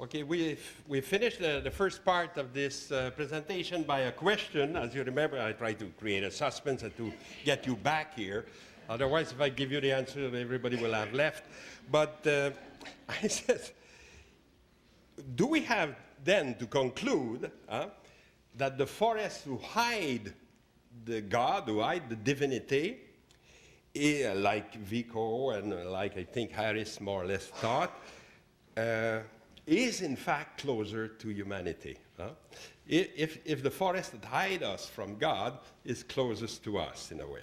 Okay, we finished the first part of this presentation by a question. As you remember, I tried to create a suspense and to get you back here. Otherwise, if I give you the answer, everybody will have left. But I said, do we have then to conclude that the forests who hide the God, who hide the divinity, like Vico and like I think Harris more or less thought, is in fact closer to humanity. If the forest that hide us from God is closest to us in a way.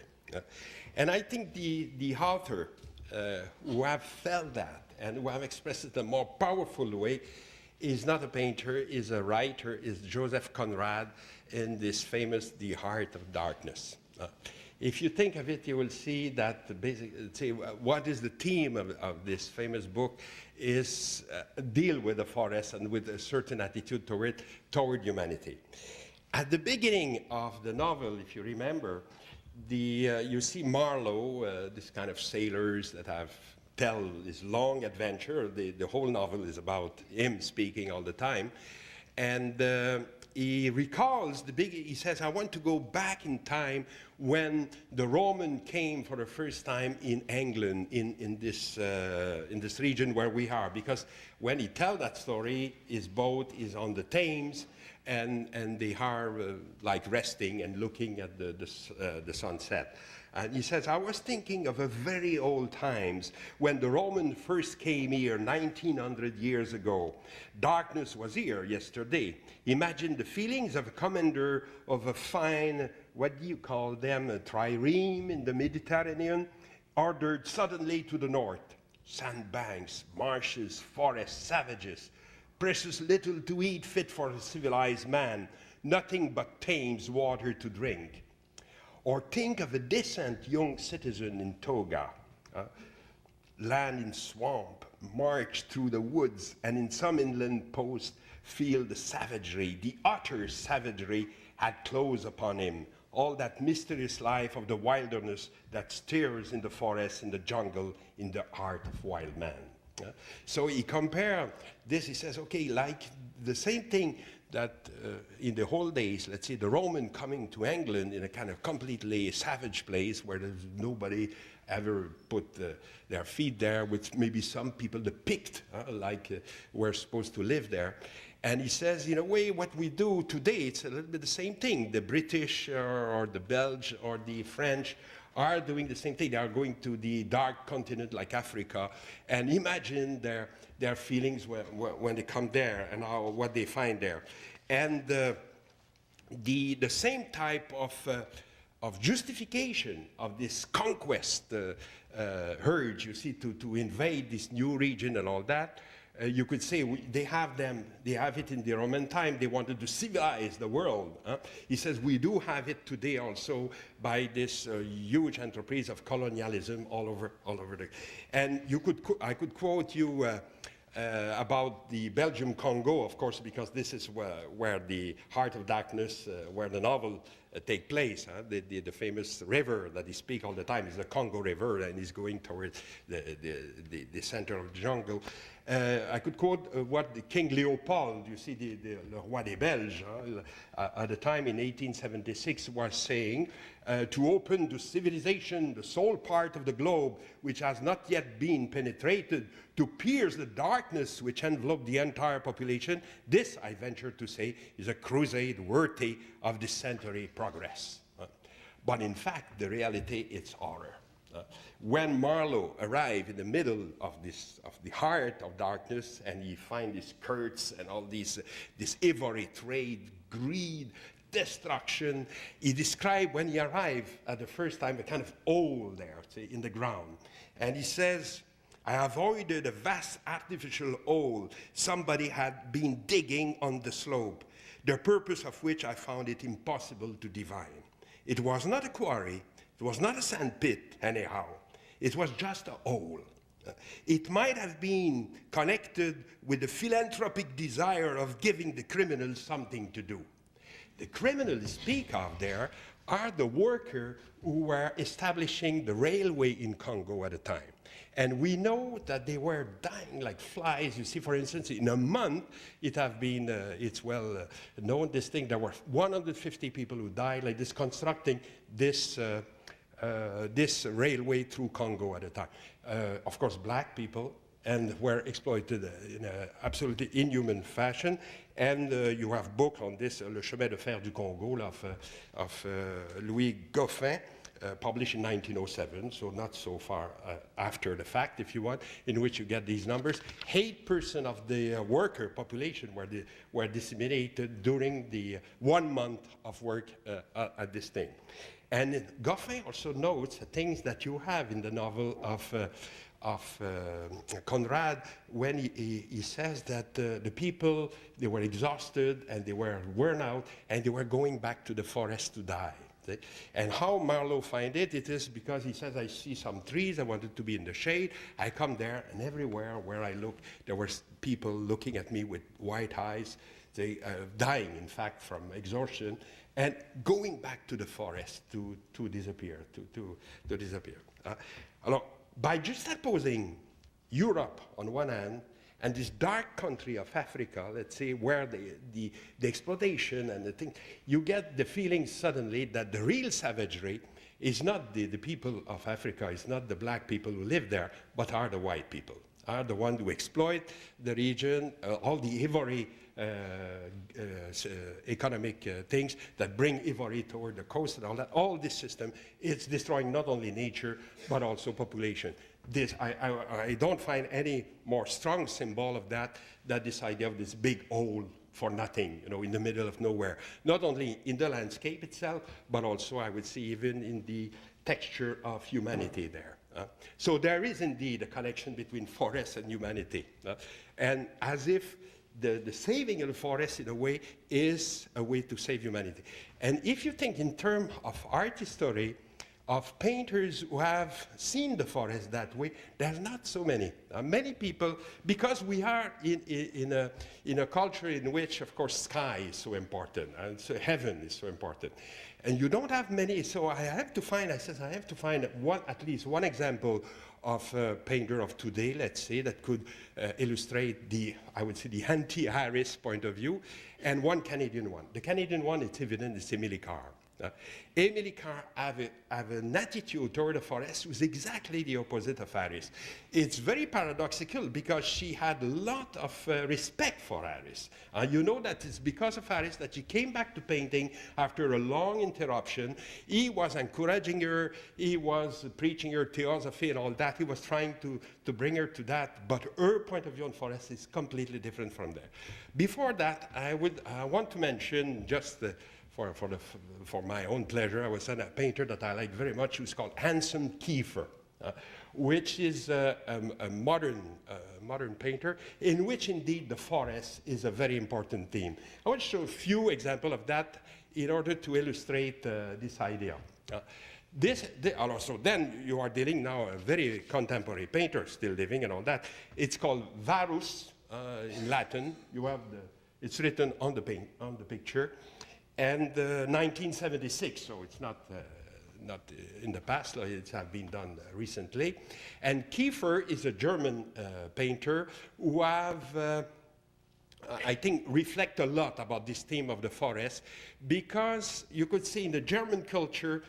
And I think the author who have felt that and who have expressed it in a more powerful way is not a painter, is a writer, is Joseph Conrad in this famous The Heart of Darkness. If you think of it, you will see that basically, what is the theme of this famous book is deal with the forest and with a certain attitude toward humanity. At the beginning of the novel, if you remember, you see Marlowe, this kind of sailors that tell this long adventure. The whole novel is about him speaking all the time. And he recalls he says, I want to go back in time when the Roman came for the first time in England, in this region where we are. Because when he tells that story, his boat is on the Thames, and they are like resting and looking at the sunset. And he says, I was thinking of a very old times when the Romans first came here 1900 years ago. Darkness was here yesterday. Imagine the feelings of a commander of a fine, what do you call them, a trireme in the Mediterranean, ordered suddenly to the north. Sandbanks, marshes, forests, savages, precious little to eat fit for a civilized man, nothing but Thames water to drink. Or think of a decent young citizen in toga, land in swamp, march through the woods, and in some inland post feel the savagery, the utter savagery had closed upon him, all that mysterious life of the wilderness that stirs in the forest, in the jungle, in the heart of wild man. So he compared this, he says, okay, like the same thing that in the old days, let's say the Roman coming to England in a kind of completely savage place where there's nobody ever put their feet there, with maybe some people, the Pict, were supposed to live there. And he says, in a way, what we do today, it's a little bit the same thing. The British or the Belgians or the French are doing the same thing. They are going to the dark continent like Africa, and imagine their feelings when they come there and what they find there. And the same type of justification of this conquest urge, you see, to invade this new region and all that, you could say they have it in the Roman time. They wanted to civilize the world. He says we do have it today also by this huge enterprise of colonialism all over the. And I could quote you about the Belgium Congo, of course, because this is where the Heart of Darkness, where the novel take place. The famous river that he speaks all the time is the Congo River, and he's going towards the center of the jungle. I could quote what King Leopold, you see, the Roi des Belges, at the time in 1876 was saying, to open to civilization the sole part of the globe which has not yet been penetrated, to pierce the darkness which enveloped the entire population, this, I venture to say, is a crusade worthy of this century progress. But in fact, the reality is horror. When Marlowe arrived in the middle of the heart of darkness, and he finds these curts and all this ivory trade, greed, destruction, he described when he arrived at the first time a kind of hole there, say, in the ground. And he says, I avoided a vast artificial hole somebody had been digging on the slope, the purpose of which I found it impossible to divine. It was not a quarry, it was not a sand pit, anyhow. It was just a hole. It might have been connected with the philanthropic desire of giving the criminals something to do. The criminals speak of there are the workers who were establishing the railway in Congo at the time. And we know that they were dying like flies. You see, for instance, in a month, it have been, it's well known, this thing, there were 150 people who died like this, constructing this, this railway through Congo at the time. Of course, black people, and were exploited in an absolutely inhuman fashion. And you have book on this, Le Chemin de Fer du Congo, of Louis Goffin, published in 1907, so not so far after the fact, if you want, in which you get these numbers. 8% of the worker population were disseminated during the 1 month of work at this thing. And Goffin also notes things that you have in the novel of Conrad, when he says that the people, they were exhausted and they were worn out and they were going back to the forest to die. And how Marlowe finds it, it is because he says, I see some trees, I wanted to be in the shade, I come there, and everywhere where I look, there were people looking at me with white eyes, they dying, in fact, from exhaustion, and going back to the forest to disappear, to disappear. Alors, by juxtaposing Europe on one hand, and this dark country of Africa, let's say, where the exploitation and the thing, you get the feeling suddenly that the real savagery is not the people of Africa, it's not the black people who live there, but are the white people, are the ones who exploit the region, all the ivory economic things that bring ivory toward the coast and all that. All this system is destroying not only nature, but also population. This, I don't find any more strong symbol of that than this idea of this big hole for nothing, you know, in the middle of nowhere. Not only in the landscape itself, but also, I would say, even in the texture of humanity there. So there is indeed a connection between forest and humanity. And as if the saving of the forest, in a way, is a way to save humanity. And if you think in terms of art history, of painters who have seen the forest that way, there's not so many. Many people, because we are in a culture in which, of course, sky is so important, and so heaven is so important. And you don't have many, so I have to find at least one example of a painter of today, let's say, that could illustrate I would say, the anti-Harris point of view, and one Canadian one. The Canadian one, it's evident, is Emily Carr. Emily Carr have an attitude toward the forest who is exactly the opposite of Harris. It's very paradoxical because she had a lot of respect for Harris. You know that it's because of Harris that she came back to painting after a long interruption. He was encouraging her, he was preaching her theosophy and all that. He was trying to bring her to that, but her point of view on forest is completely different from there. Before that, I want to mention just for my own pleasure, I was a painter that I like very much, who's called Hanson Kiefer, which is a modern painter, in which indeed the forest is a very important theme. I want to show a few examples of that in order to illustrate this idea. So then you are dealing now a very contemporary painter, still living and all that. It's called Varus in Latin. You have it's written on the picture. And 1976, so it's not in the past, it has been done recently. And Kiefer is a German painter who have, I think, reflect a lot about this theme of the forest, because you could see in the German culture,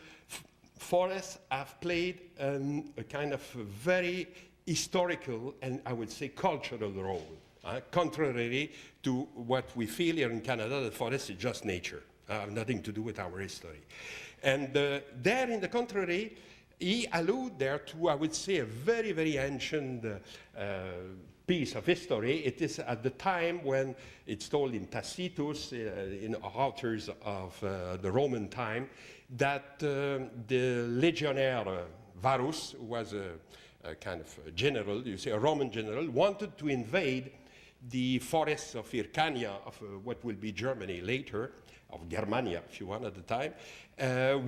forests have played a kind of very historical and, I would say, cultural role, contrary to what we feel here in Canada, the forest is just nature. Nothing to do with our history. And there, in the contrary, he alludes there to, I would say, a very, very ancient piece of history. It is at the time when it's told in Tacitus, in authors of the Roman time, that the legionnaire Varus, who was a kind of general, you say a Roman general, wanted to invade the forests of Hircania, of what will be Germany later, of Germania, if you want, at the time,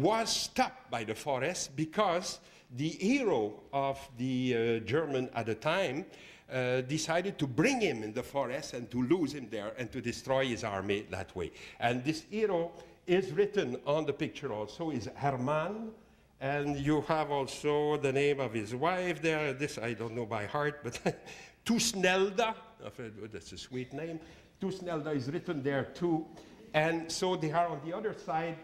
was stopped by the forest because the hero of the German at the time decided to bring him in the forest and to lose him there and to destroy his army that way. And this hero is written on the picture also is Herman, and you have also the name of his wife there. This I don't know by heart, but Tusnelda, that's a sweet name. Tusnelda is written there too. And so they are on the other side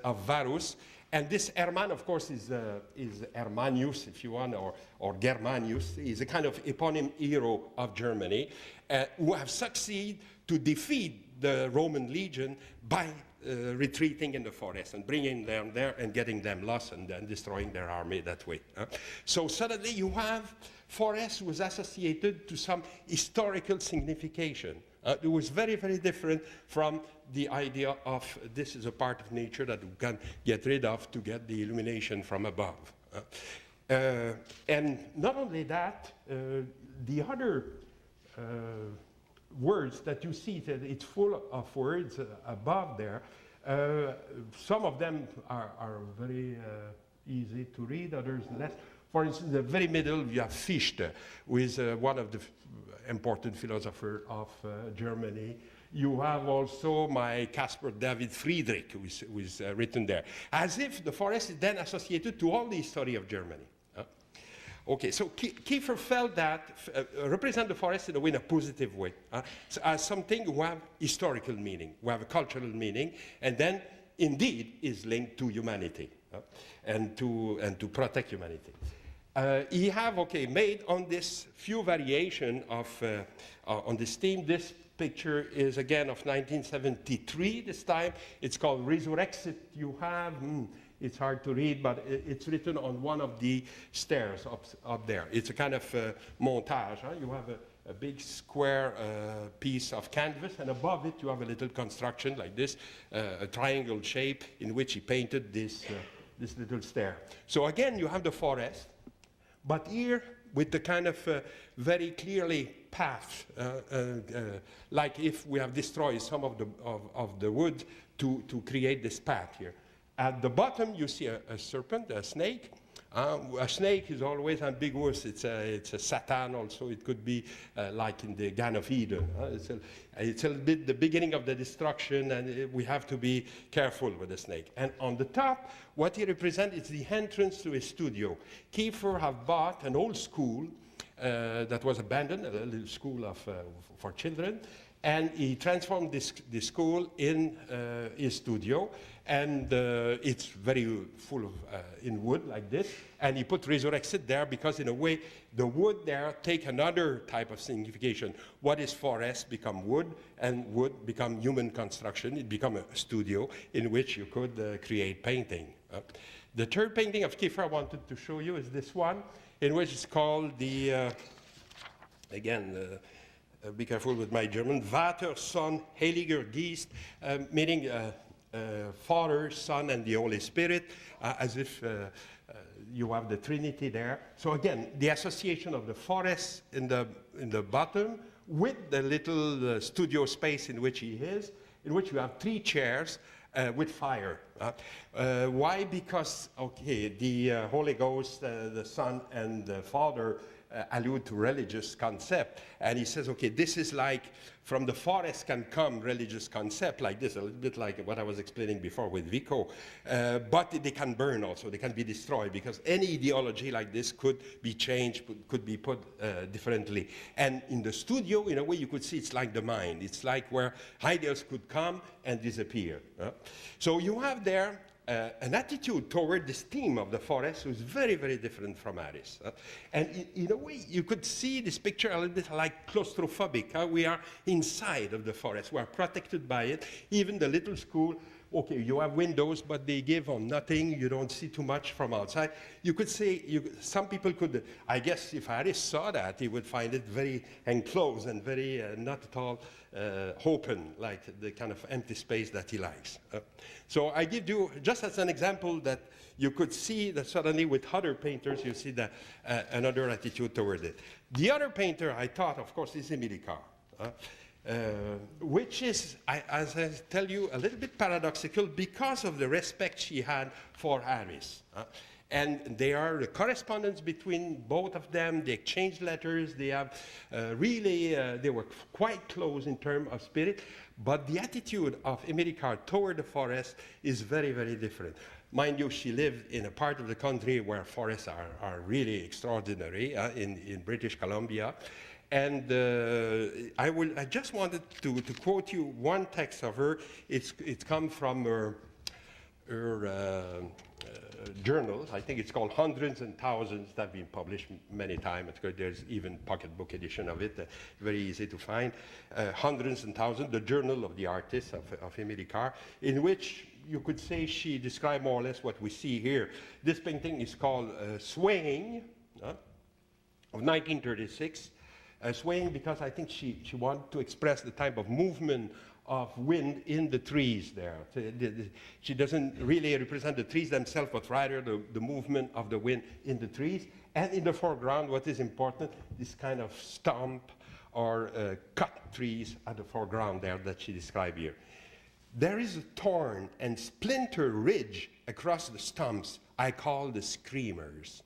of Varus. And this Herman, of course, is Hermanius, if you want, or Germanius. He's a kind of eponym hero of Germany who have succeeded to defeat the Roman legion by retreating in the forest and bringing them there and getting them lost and then destroying their army that way. So suddenly you have forest was associated to some historical signification. It was very, very different from the idea of this is a part of nature that we can get rid of to get the illumination from above. And not only that, the other words that you see, it's full of words above there. Some of them are very easy to read, others less. For instance, in the very middle, you have Fichte, who is one of the important philosophers of Germany. You have also my Caspar David Friedrich, who is written there, as if the forest is then associated to all the history of Germany. Okay, so Kiefer felt that represent the forest in a positive way, so as something who have historical meaning, who have a cultural meaning, and then indeed is linked to humanity and to protect humanity. He have made on this few variation of on this theme. This picture is again of 1973. This time it's called Resurrexit. You have. It's hard to read, but it's written on one of the stairs up there. It's a kind of montage. Huh? You have a big square piece of canvas, and above it you have a little construction like this, a triangle shape in which he painted this little stair. So again, you have the forest, but here with the kind of very clearly path, like if we have destroyed some of the wood to create this path here. At the bottom, you see a serpent, a snake. A snake is always ambiguous. It's a Satan also. It could be like in the Garden of Eden. It's a bit the beginning of the destruction, and we have to be careful with the snake. And on the top, what he represents is the entrance to a studio. Kiefer have bought an old school that was abandoned, a little school for children, and he transformed this school in his studio. And it's very full of in wood like this, and he put Resurrexit there because in a way the wood there take another type of signification. What is forest become wood, and wood become human construction. It become a studio in which you could create painting. The third painting of Kiefer I wanted to show you is this one, in which it's called the be careful with my German, Vater, Son, Heiliger Geist, meaning Father, Son, and the Holy Spirit, as if you have the Trinity there. So again, the association of the forest in the bottom with the little studio space in which he is, in which you have 3 chairs with fire. Why? Because, the Holy Ghost, the Son, and the Father allude to religious concept. And he says, this is like, from the forest can come religious concept like this, a little bit like what I was explaining before with Vico. But they can burn also, they can be destroyed, because any ideology like this could be changed, could be put differently. And in the studio, in a way, you could see it's like the mind. It's like where ideas could come and disappear. So you have there an attitude toward this theme of the forest was very, very different from Harris. And in a way, you could see this picture a little bit like claustrophobic. We are inside of the forest. We are protected by it. Even the little school, you have windows, but they give on nothing. You don't see too much from outside. You could say, some people could, I guess if Harris saw that, he would find it very enclosed and very not at all open, like the kind of empty space that he likes. So I give you, just as an example, that you could see that suddenly with other painters, you see that another attitude toward it. The other painter I thought, of course, is Émile Carré, which is, as I tell you, a little bit paradoxical because of the respect she had for Harris. And they are the correspondence between both of them. They exchange letters. They have they were quite close in terms of spirit. But the attitude of Emily Carr toward the forest is very, very different. Mind you, she lived in a part of the country where forests are really extraordinary, in British Columbia. And I just wanted to quote you one text of her. It's come from her journals. I think it's called Hundreds and Thousands. That's been published many times. There's even pocketbook edition of it, very easy to find. Hundreds and Thousands, the Journal of the Artist of Emily Carr, in which you could say she described more or less what we see here. This painting is called Swaying, of 1936. Swaying because I think she wanted to express the type of movement of wind in the trees there. She doesn't really represent the trees themselves, but rather the movement of the wind in the trees. And in the foreground, what is important, this kind of stump or cut trees at the foreground there that she described here. There is a torn and splinter ridge across the stumps I call the screamers.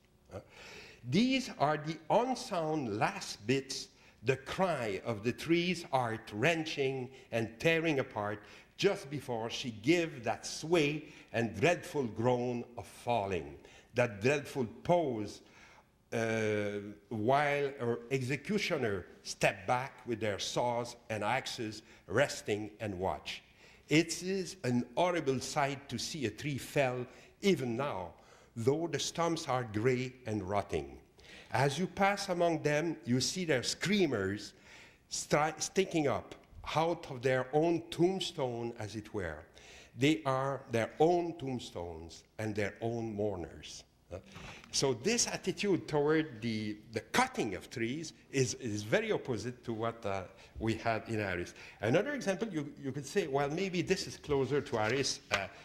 These are the unsound last bits, the cry of the tree's heart wrenching and tearing apart just before she give that sway and dreadful groan of falling, that dreadful pose while her executioner step back with their saws and axes resting and watch. It is an horrible sight to see a tree fell even now, though the stumps are gray and rotting. As you pass among them, you see their screamers sticking up out of their own tombstone, as it were. They are their own tombstones and their own mourners. So this attitude toward the cutting of trees is very opposite to what we had in Harris. Another example, you could say, well, maybe this is closer to Harris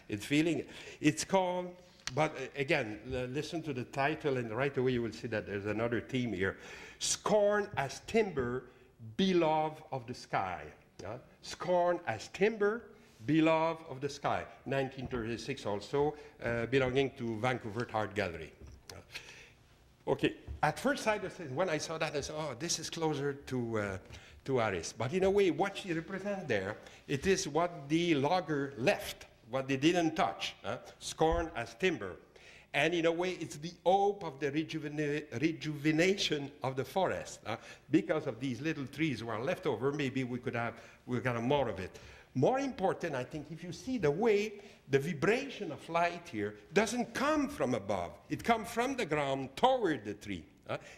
in feeling. It's called, but again, listen to the title, and right away you will see that there's another theme here. Scorn as timber, beloved of the sky. Scorn as timber, beloved of the sky. 1936 also, belonging to Vancouver Art Gallery. Okay, at first sight, when I saw that, I said, oh, this is closer to Harris. But in a way, what she represents there, it is what the logger left, what they didn't touch. Scorn as timber. And in a way, it's the hope of the rejuvenation of the forest. Because of these little trees who are left over, maybe we could have more of it. More important, I think, if you see the way the vibration of light here doesn't come from above. It comes from the ground toward the tree.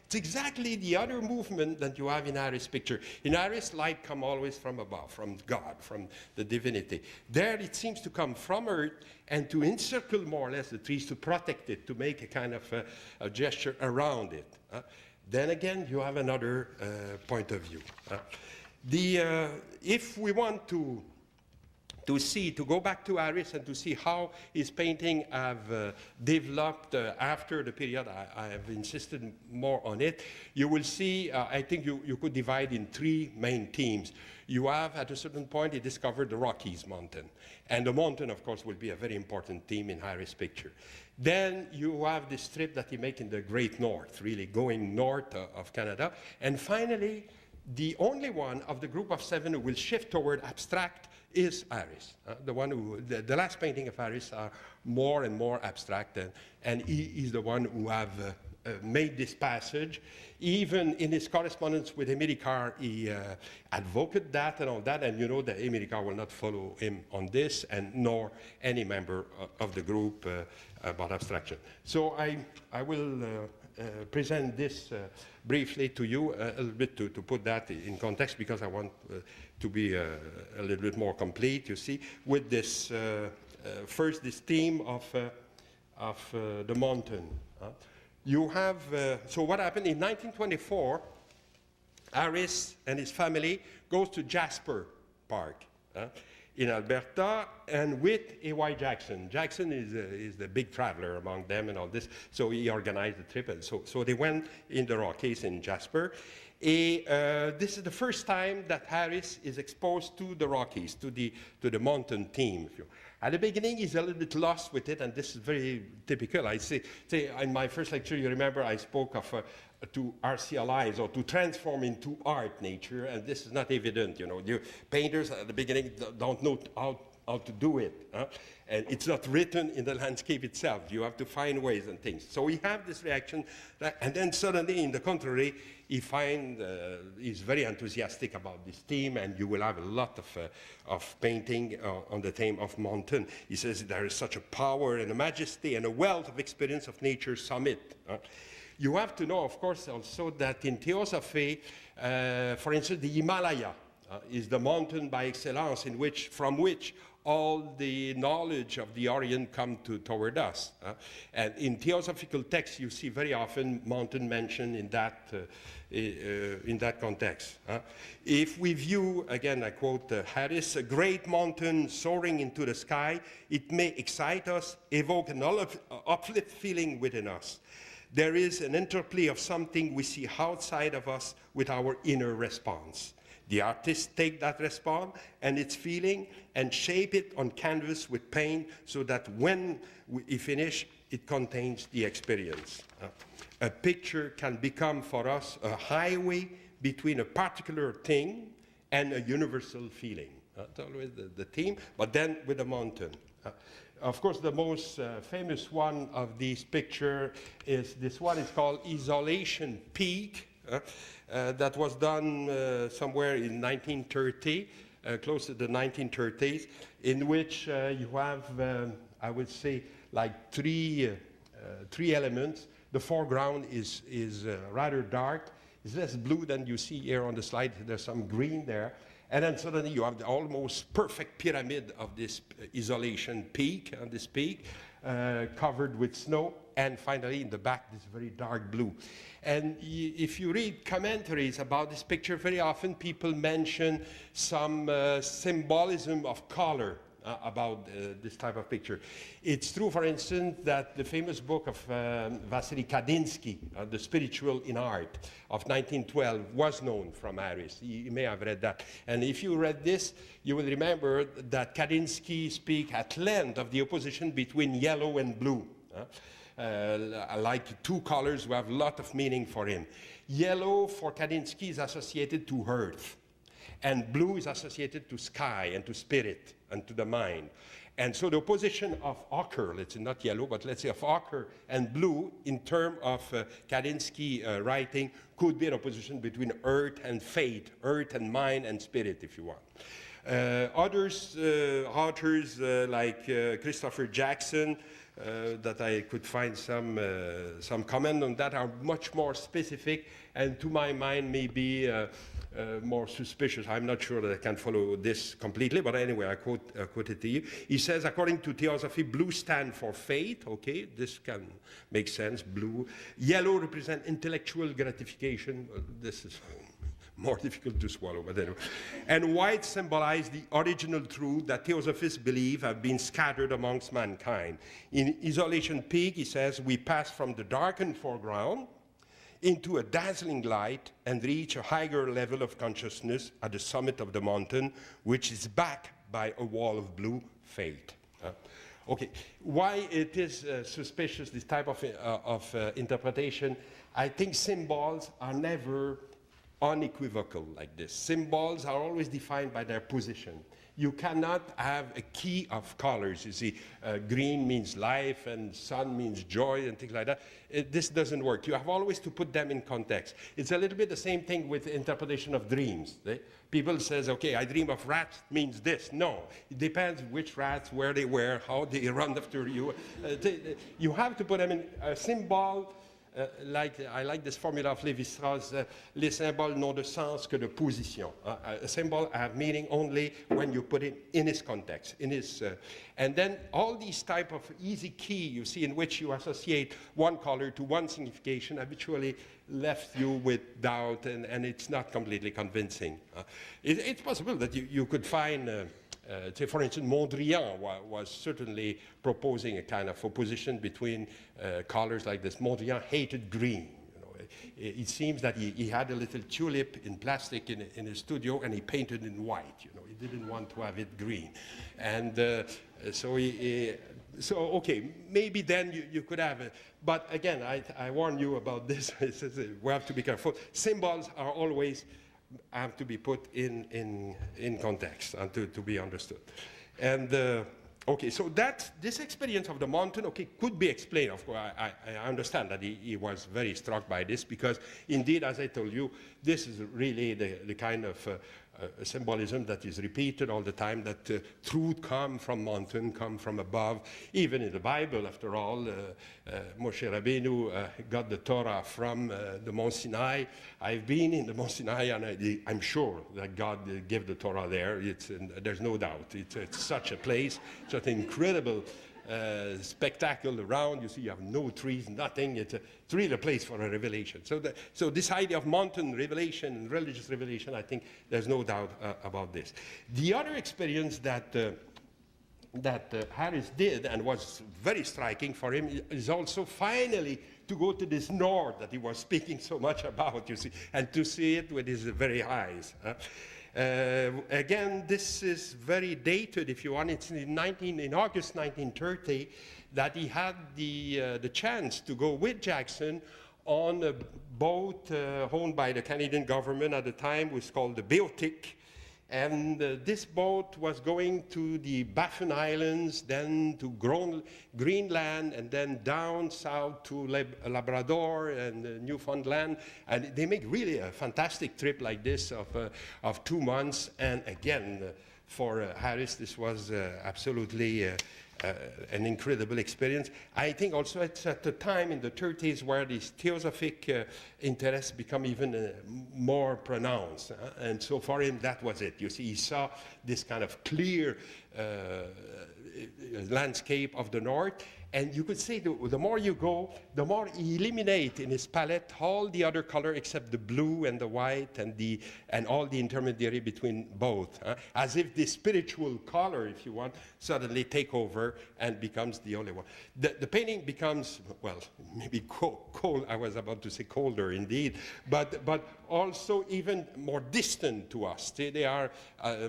It's exactly the other movement that you have in Harris' picture. In Harris, light comes always from above, from God, from the divinity. There it seems to come from earth and to encircle more or less the trees, to protect it, to make a kind of a gesture around it. Then again, you have another point of view. If we want to go back to Harris and to see how his painting have developed after the period, I have insisted more on it. You will see, I think you could divide in three main themes. You have, at a certain point, he discovered the Rockies mountain. And the mountain, of course, will be a very important theme in Harris' picture. Then you have this trip that he made in the Great North, really going north of Canada. And finally, the only one of the group of seven who will shift toward abstract is Harris. The last painting of Harris are more and more abstract, and he is the one who have made this passage. Even in his correspondence with Emily Carr, he advocated that and all that, and you know that Emily Carr will not follow him on this, and nor any member of the group about abstraction. So I will present this briefly to you, a little bit to put that in context, because I want to be a little bit more complete, you see, with this, first this theme of the mountain. You have, so what happened in 1924, Harris and his family goes to Jasper Park in Alberta, and with A.Y. Jackson. Jackson is the big traveler among them and all this, so he organized the trip, and so they went in the Rockies in Jasper. This is the first time that Harris is exposed to the Rockies, to the mountain theme. At the beginning, he's a little bit lost with it, and this is very typical. I say in my first lecture, you remember I spoke of to artialize or to transform into art nature, and this is not evident. You know, the painters at the beginning don't know how to do it, and it's not written in the landscape itself. You have to find ways and things. So we have this reaction, and then suddenly, in the contrary, he's very enthusiastic about this theme, and you will have a lot of painting on the theme of mountain. He says there is such a power and a majesty and a wealth of experience of nature summit. You have to know, of course, also that in Theosophy, for instance, the Himalaya is the mountain by excellence from which all the knowledge of the Orient come toward us. And in theosophical texts, you see very often mountain mentioned in that context. If we view, again, I quote Harris, a great mountain soaring into the sky, it may excite us, evoke an uplift feeling within us. There is an interplay of something we see outside of us with our inner response. The artist take that response and its feeling and shape it on canvas with paint so that when we finish, it contains the experience. A picture can become for us a highway between a particular thing and a universal feeling. That's always the theme, but then with a mountain. Of course, the most famous one of these pictures is this one. It's called Isolation Peak. That was done somewhere in 1930, close to the 1930s, in which you have, I would say, like three elements. The foreground is rather dark. It's less blue than you see here on the slide. There's some green there. And then suddenly you have the almost perfect pyramid of this isolation peak, covered with snow. And finally, in the back, this very dark blue. And if you read commentaries about this picture, very often people mention some symbolism of color about this type of picture. It's true, for instance, that the famous book of Vasily Kandinsky, The Spiritual in Art, of 1912, was known from Harris. You may have read that. And if you read this, you will remember that Kandinsky speaks at length of the opposition between yellow and blue. Like two colors who have a lot of meaning for him. Yellow for Kandinsky is associated to earth, and blue is associated to sky and to spirit and to the mind. And so the opposition of ochre, let's say not yellow, but let's say of ochre and blue in terms of Kandinsky writing could be an opposition between earth and fate, earth and mind and spirit, if you want. Authors like Christopher Jackson, that I could find some comment on that, are much more specific and to my mind maybe more suspicious. I'm not sure that I can follow this completely, but anyway, I quote it to you. He says, according to Theosophy, blue stands for faith. Okay, this can make sense, blue. Yellow represents intellectual gratification. This is more difficult to swallow, but anyway. And white symbolizes the original truth that Theosophists believe have been scattered amongst mankind. In Isolation Peak, he says, we pass from the darkened foreground into a dazzling light and reach a higher level of consciousness at the summit of the mountain, which is backed by a wall of blue fate. Okay, why it is suspicious, this type of interpretation? I think symbols are never unequivocal like this. Symbols are always defined by their position. You cannot have a key of colors. You see, green means life and sun means joy and things like that. This doesn't work. You have always to put them in context. It's a little bit the same thing with interpretation of dreams. People says, okay, I dream of rats means this. No, it depends which rats, where they were, how they run after you. You have to put them in a symbol. I like this formula of Lévi-Strauss, les symboles n'ont de sens que de position. A symbol have meaning only when you put it in its context, and then all these type of easy key you see in which you associate one color to one signification habitually left you with doubt, and it's not completely convincing. It's possible that you could find for instance, Mondrian was certainly proposing a kind of opposition between colors like this. Mondrian hated green. it seems that he had a little tulip in plastic in his studio, and he painted in white. You know, he didn't want to have it green, and so okay, maybe then you could have it. But again, I warn you about this. We have to be careful. Symbols are always have to be put in context and to be understood. And okay, so this experience of the mountain, okay, could be explained. Of course, I understand that he was very struck by this, because indeed, as I told you, this is really the kind of symbolism that is repeated all the time, that truth come from mountain, come from above. Even in the Bible, after all, Moshe Rabbeinu got the Torah from the Mount Sinai. I've been in the Mount Sinai, and I'm sure that God gave the Torah there. There's no doubt. It's such a place, such an incredible spectacle around. You see, you have no trees, nothing. It's really a place for a revelation. So this idea of mountain revelation and religious revelation, I think there's no doubt about this. The other experience that Harris did, and was very striking for him, is also finally to go to this north that he was speaking so much about, you see, and to see it with his very eyes. Again, this is very dated, if you want. It's in August 1930 that he had the chance to go with Jackson on a boat owned by the Canadian government at the time, was called the Beothuk. And this boat was going to the Baffin Islands, then to Greenland, and then down south to Labrador and Newfoundland. And they make really a fantastic trip like this of 2 months. And again, for Harris, this was absolutely an incredible experience. I think also it's at the time in the 30s where this theosophic interests become even more pronounced. And so for him, that was it. You see, he saw this kind of clear landscape of the north. And you could say the more you go, the more he eliminates in his palette all the other color except the blue and the white and all the intermediary between both. As if the spiritual color, if you want, suddenly take over and becomes the only one. The painting becomes, well, maybe cold. I was about to say colder indeed, but also even more distant to us. They are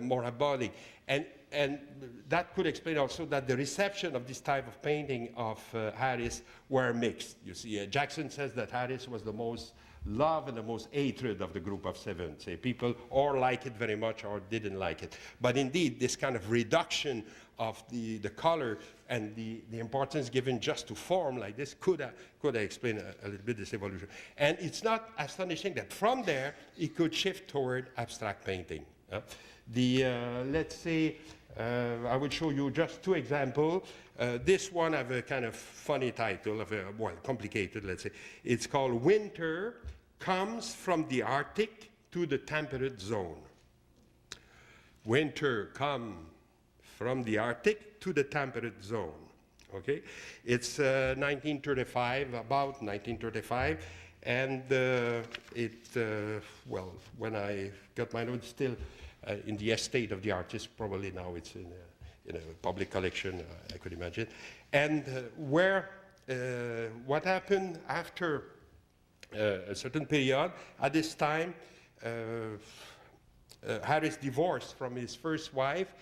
more abiding. And that could explain also that the reception of this type of painting of Harris were mixed. You see, Jackson says that Harris was the most loved and the most hated of the group of seven. Say people or like it very much or didn't like it. But indeed, this kind of reduction of the color and the importance given just to form like this could explain a little bit this evolution. And it's not astonishing that from there, it could shift toward abstract painting. Let's say, I will show you just 2 examples. This one have a kind of funny title, well, complicated, let's say. It's called Winter Comes from the Arctic to the Temperate Zone. Winter comes from the Arctic to the temperate zone. Okay? It's 1935, about 1935. And well, when I got my notes, still in the estate of the artist, probably now it's in a public collection, I could imagine. And what happened after a certain period, at this time, Harris divorced from his first wife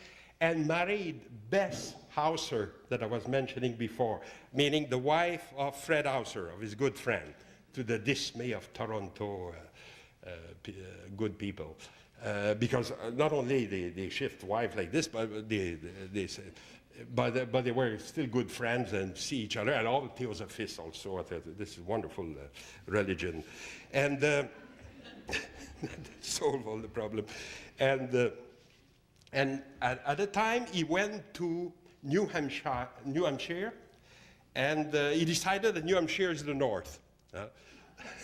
and married Bess Hauser, that I was mentioning before, meaning the wife of Fred Hauser, of his good friend, to the dismay of Toronto good people. Because not only they shift wives like this, but they were still good friends and see each other, and all theosophists also. This is wonderful religion, and solve all the problem. And at the time he went to New Hampshire, and he decided that New Hampshire is the north.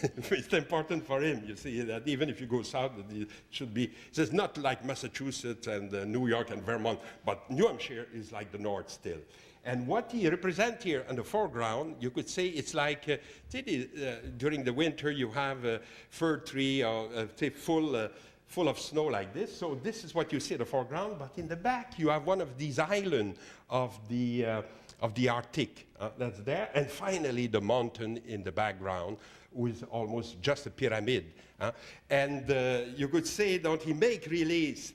It's important for him, you see, that even if you go south, it should be, so it's not like Massachusetts and New York and Vermont, but New Hampshire is like the north still. And what he represents here in the foreground, you could say it's like, during the winter you have a fir tree full of snow like this. So this is what you see in the foreground, but in the back you have one of these islands of the of the Arctic. That's there. And finally, the mountain in the background with almost just a pyramid. And you could say, don't he make relays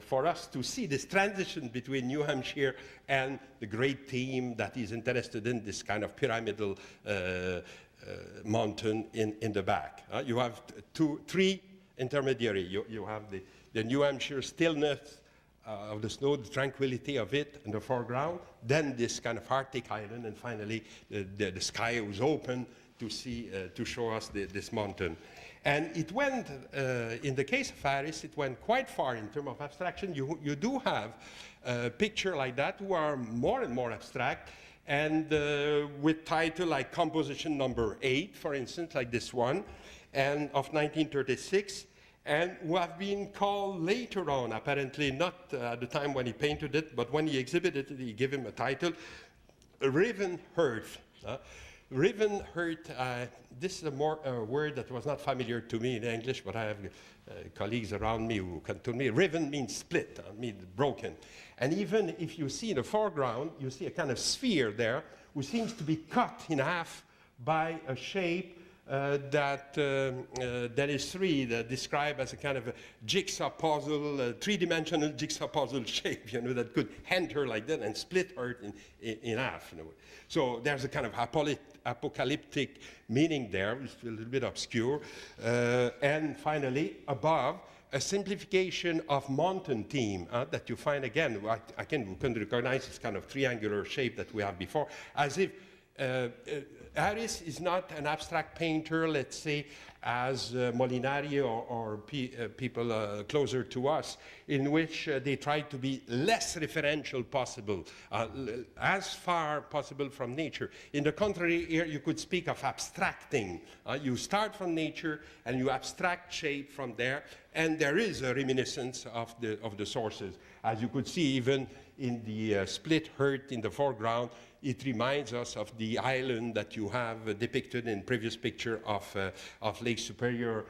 for us to see this transition between New Hampshire and the great team that is interested in this kind of pyramidal mountain in the back. You have three intermediary. You have the New Hampshire stillness of the snow, the tranquility of it in the foreground, then this kind of Arctic island, and finally the sky was open to see, to show us this mountain. And it went, in the case of Harris, it went quite far in terms of abstraction. You do have a picture like that who are more and more abstract, and with title like Composition Number 8, for instance, like this one, and of 1936, and who have been called later on, apparently not at the time when he painted it, but when he exhibited it, he gave him a title, Riven Hearth. Riven Hearth, this is a word that was not familiar to me in English, but I have colleagues around me who can tell me. Riven means split, means broken. And even if you see in the foreground, you see a kind of sphere there, which seems to be cut in half by a shape that is described as a kind of a jigsaw puzzle, a three-dimensional jigsaw puzzle shape, that could enter like that and split Earth in half. So there's a kind of apocalyptic meaning there, which is a little bit obscure. And finally, above, a simplification of mountain theme that you find again. We can recognize this kind of triangular shape that we have before, as if Harris is not an abstract painter, let's say, as Molinari or people closer to us, in which they try to be less referential possible, as far possible from nature. In the contrary, here you could speak of abstracting. You start from nature and you abstract shape from there, and there is a reminiscence of the sources. As you could see even in the split Earth in the foreground, it reminds us of the island that you have depicted in previous picture of Lake Superior.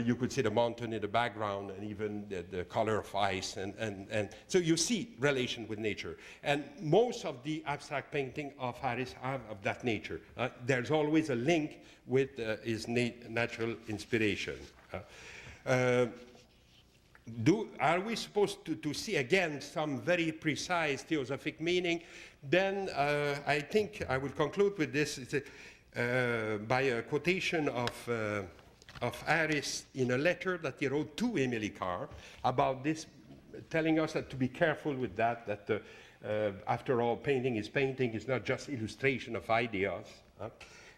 You could see the mountain in the background and even the color of ice. And so you see relation with nature. And most of the abstract painting of Harris have of that nature. There's always a link with his natural inspiration. Are we supposed to see again some very precise theosophic meaning? Then I think I will conclude with this by a quotation of Harris in a letter that he wrote to Emily Carr about this, telling us that to be careful with that after all, painting is not just illustration of ideas.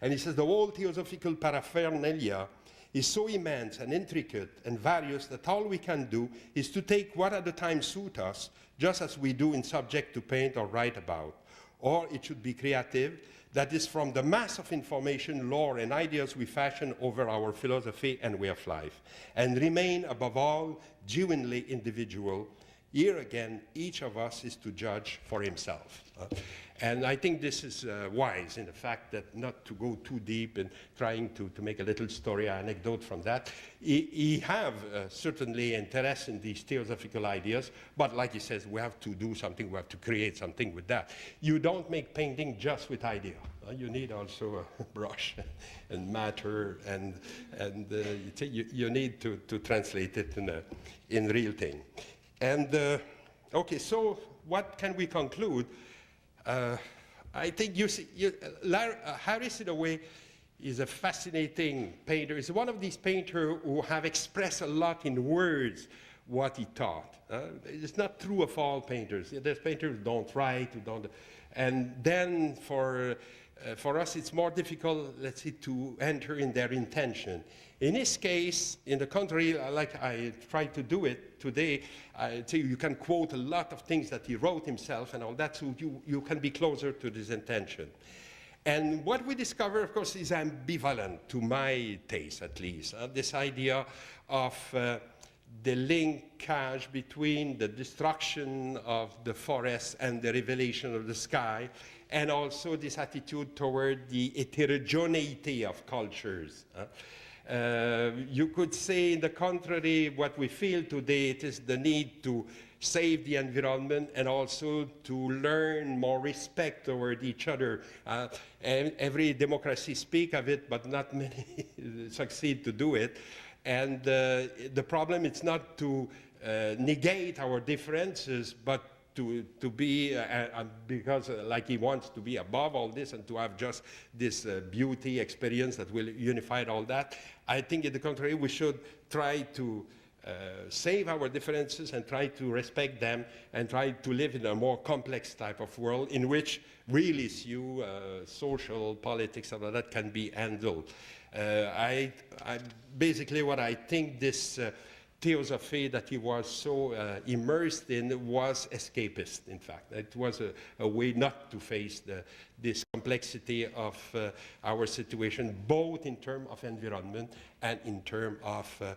And he says, the whole theosophical paraphernalia is so immense and intricate and various that all we can do is to take what at the time suit us, just as we do in subject to paint or write about. Or it should be creative, that is from the mass of information, lore, and ideas we fashion over our philosophy and way of life, and remain above all genuinely individual. Here again, each of us is to judge for himself. And I think this is wise in the fact that not to go too deep in trying to make a little story anecdote from that. He have certainly interest in these theosophical ideas, but like he says, we have to do something, we have to create something with that. You don't make painting just with idea. You need also a brush and matter, and you need to translate it in real thing. And okay, so what can we conclude? I think Harris, in a way, is a fascinating painter. He's one of these painters who have expressed a lot in words what he thought. It's not true of all painters. There's painters who don't write, who don't. And then for us, it's more difficult, let's say, to enter in their intention. In his case, in the contrary, like I try to do it today, you can quote a lot of things that he wrote himself and all that, so you can be closer to this intention. And what we discover, of course, is ambivalent, to my taste at least. This idea of the linkage between the destruction of the forest and the revelation of the sky, and also this attitude toward the heterogeneity of cultures. You could say, in the contrary, what we feel today, it is the need to save the environment and also to learn more respect toward each other. And every democracy speaks of it, but not many succeed to do it. And the problem is not to negate our differences, but to be, because like he wants to be above all this and to have just this beauty experience that will unify all that. I think, in the contrary, we should try to save our differences and try to respect them and try to live in a more complex type of world in which real issue, social, politics, all of that can be handled. Basically, what I think this theosophy that he was so immersed in was escapist, in fact. It was a way not to face this complexity of our situation, both in terms of environment and in terms of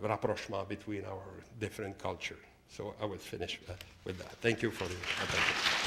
rapprochement between our different cultures. So I will finish with that. Thank you for your attention.